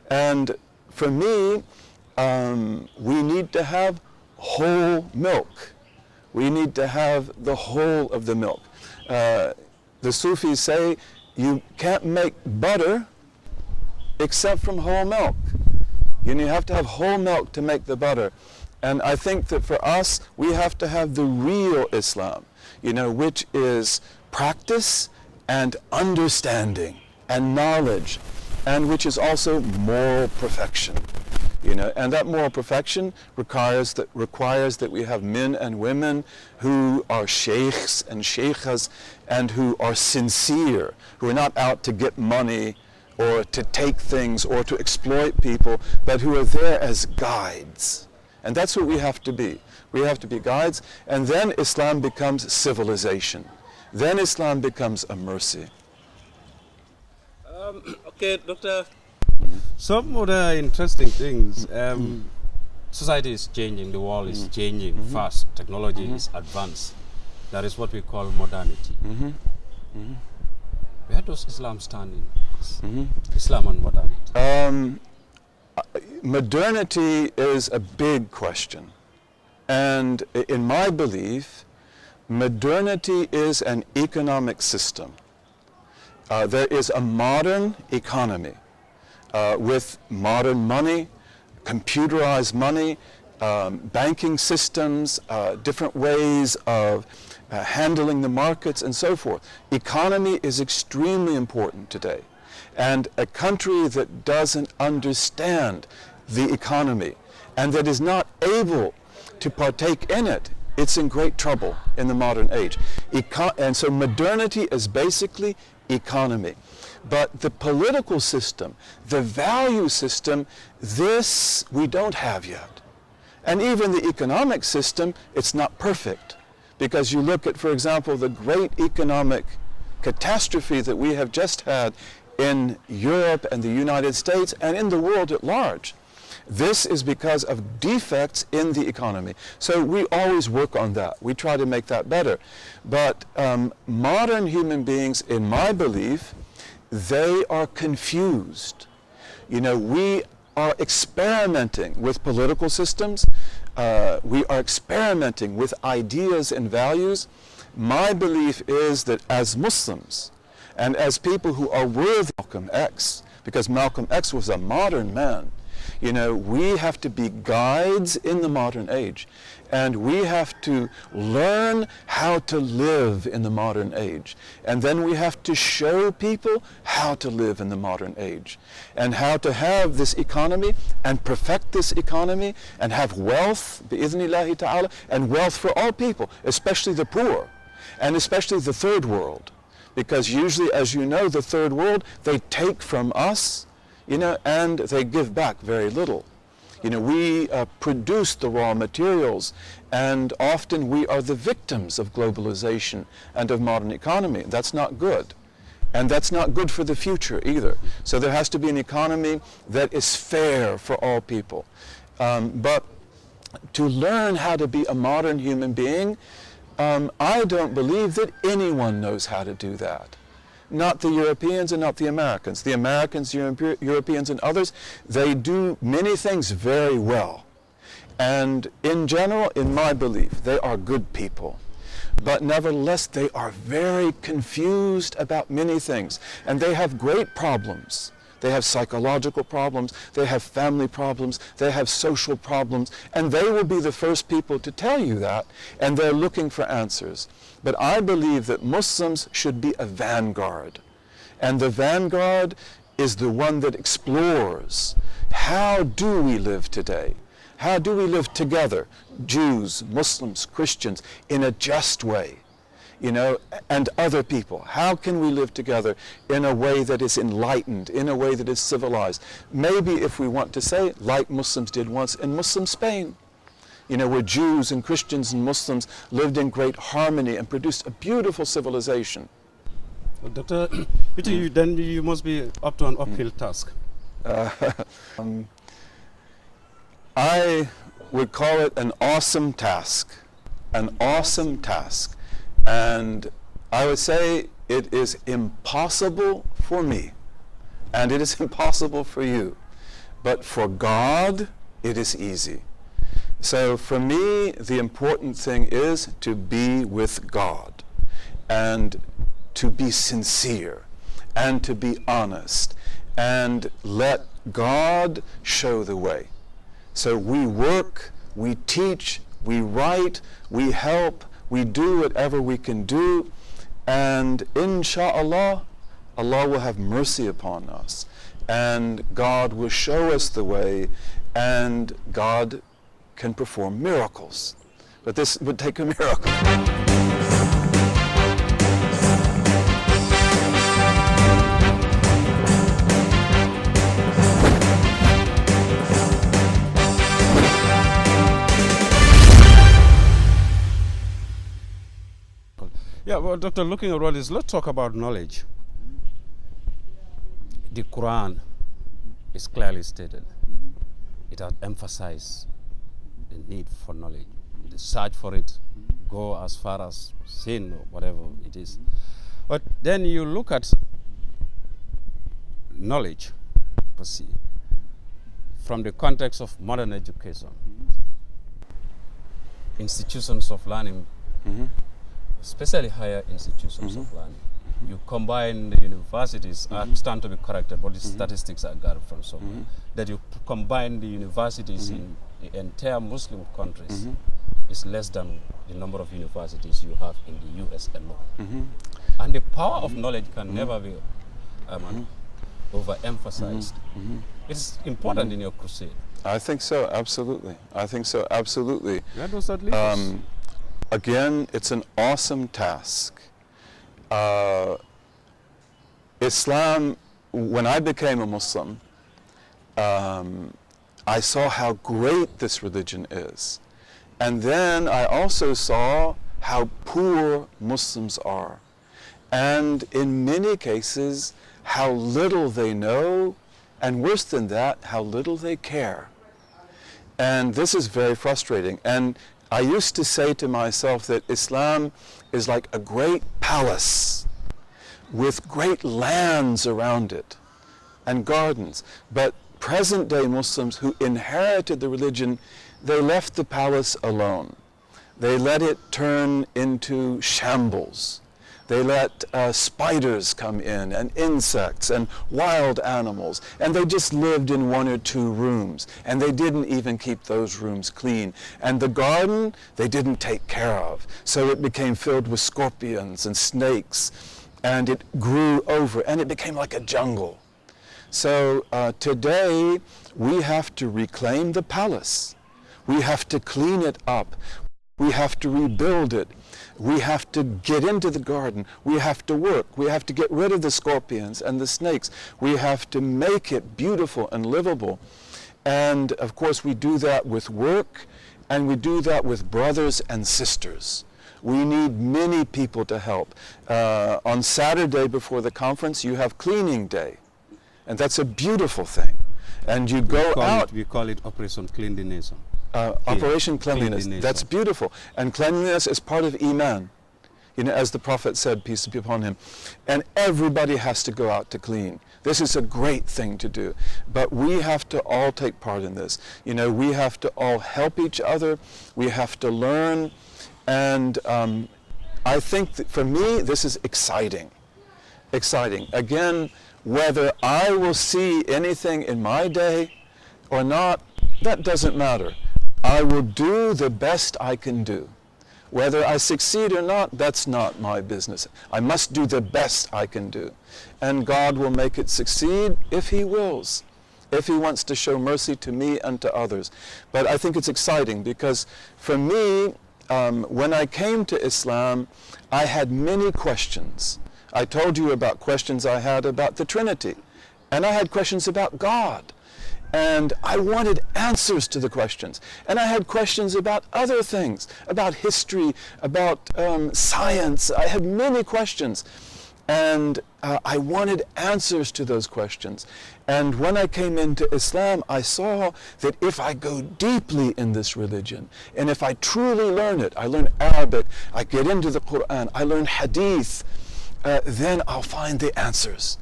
And for me, we need to have whole milk. We need to have the whole of the milk. The Sufis say you can't make butter except from whole milk. You have to have whole milk to make the butter. And I think that for us, we have to have the real Islam, which is practice and understanding and knowledge, and which is also moral perfection. And that moral perfection requires that we have men and women who are sheikhs and sheikhas and who are sincere, who are not out to get money or to take things or to exploit people, but who are there as guides. And that's what we have to be. We have to be guides, and then Islam becomes civilization. Then Islam becomes a mercy. Okay, Doctor. Some other interesting things. Society is changing, the world is changing fast, technology is advanced. That is what we call modernity. Where does Islam stand in this? Islam and modernity? Modernity is a big question. And in my belief, modernity is an economic system. There is a modern economy. With modern money, computerized money, banking systems, different ways of handling the markets and so forth. Economy is extremely important today. And a country that doesn't understand the economy and that is not able to partake in it, it's in great trouble in the modern age. And so modernity is basically economy. But the political system, the value system, this we don't have yet. And even the economic system, it's not perfect. Because you look at, for example, the great economic catastrophe that we have just had in Europe and the United States and in the world at large. This is because of defects in the economy. So we always work on that. We try to make that better. But modern human beings, in my belief, they are confused. We are experimenting with political systems. We are experimenting with ideas and values. My belief is that as Muslims and as people who are worthy of Malcolm X, because Malcolm X was a modern man, we have to be guides in the modern age. And we have to learn how to live in the modern age. And then we have to show people how to live in the modern age. And how to have this economy and perfect this economy and have wealth, bi'idhnillahi ta'ala, and wealth for all people, especially the poor, and especially the third world. Because usually, as you know, the third world, they take from us, and they give back very little. We produce the raw materials, and often we are the victims of globalization and of modern economy. That's not good. And that's not good for the future either. So there has to be an economy that is fair for all people. But to learn how to be a modern human being, I don't believe that anyone knows how to do that. Not the Europeans and not the Americans. The Americans, Europeans, and others, they do many things very well. And in general, in my belief, they are good people. But nevertheless, they are very confused about many things. And they have great problems. They have psychological problems, they have family problems, they have social problems, and they will be the first people to tell you that, and they're looking for answers. But I believe that Muslims should be a vanguard, and the vanguard is the one that explores, how do we live today? How do we live together, Jews, Muslims, Christians, in a just way? And other people. How can we live together in a way that is enlightened, in a way that is civilized? Maybe, if we want to say, like Muslims did once in Muslim Spain, where Jews and Christians and Muslims lived in great harmony and produced a beautiful civilization. Well, Dr. then you must be up to an uphill task. I would call it an awesome task. An awesome task. And I would say it is impossible for me, and it is impossible for you, But for God, it is easy. So for me, the important thing is to be with God and to be sincere and to be honest and let God show the way. So we work, we teach, we write, we help, we do whatever we can do, and insha'Allah, Allah will have mercy upon us, and God will show us the way, and God can perform miracles. But this would take a miracle. Yeah, well, Doctor, looking at all this, let's talk about knowledge. The Quran is clearly stated. It has emphasized the need for knowledge. The search for it, go as far as sin or whatever it is. But then you look at knowledge per se from the context of modern education, institutions of learning, especially higher institutions of learning. You combine the universities, I stand to be corrected, but the statistics I got from somewhere, that you combine the universities in the entire Muslim countries is less than the number of universities you have in the US alone. And the power of knowledge can never be overemphasized. It's important in your crusade. I think so, absolutely. I think so, absolutely. Where does that leave us? Again, it's an awesome task. Islam, when I became a Muslim, I saw how great this religion is. And then I also saw how poor Muslims are. And in many cases, how little they know, and worse than that, how little they care. And this is very frustrating. And I used to say to myself that Islam is like a great palace with great lands around it and gardens. But present-day Muslims who inherited the religion, they left the palace alone. They let it turn into shambles. They let spiders come in and insects and wild animals, and they just lived in 1 or 2 rooms, and they didn't even keep those rooms clean. And the garden, they didn't take care of, so it became filled with scorpions and snakes, and it grew over, and it became like a jungle. So today, we have to reclaim the palace. We have to clean it up. We have to rebuild it. We have to get into the garden. We have to work. We have to get rid of the scorpions and the snakes. We have to make it beautiful and livable. And of course, we do that with work, and we do that with brothers and sisters. We need many people to help. On Saturday before the conference, you have cleaning day. And that's a beautiful thing. And you go out. We call it Operation Cleanliness. Operation Cleanliness. That's beautiful. And cleanliness is part of Iman, as the Prophet said, peace be upon him. And everybody has to go out to clean. This is a great thing to do. But we have to all take part in this. We have to all help each other. We have to learn. And I think that for me, this is exciting. Exciting. Again, whether I will see anything in my day or not, that doesn't matter. I will do the best I can do. Whether I succeed or not, that's not my business. I must do the best I can do. And God will make it succeed if He wills, if He wants to show mercy to me and to others. But I think it's exciting because for me, when I came to Islam, I had many questions. I told you about questions I had about the Trinity, and I had questions about God. And I wanted answers to the questions. And I had questions about other things, about history, about science. I had many questions. And I wanted answers to those questions. And when I came into Islam, I saw that if I go deeply in this religion, and if I truly learn it, I learn Arabic, I get into the Quran, I learn Hadith, then I'll find the answers.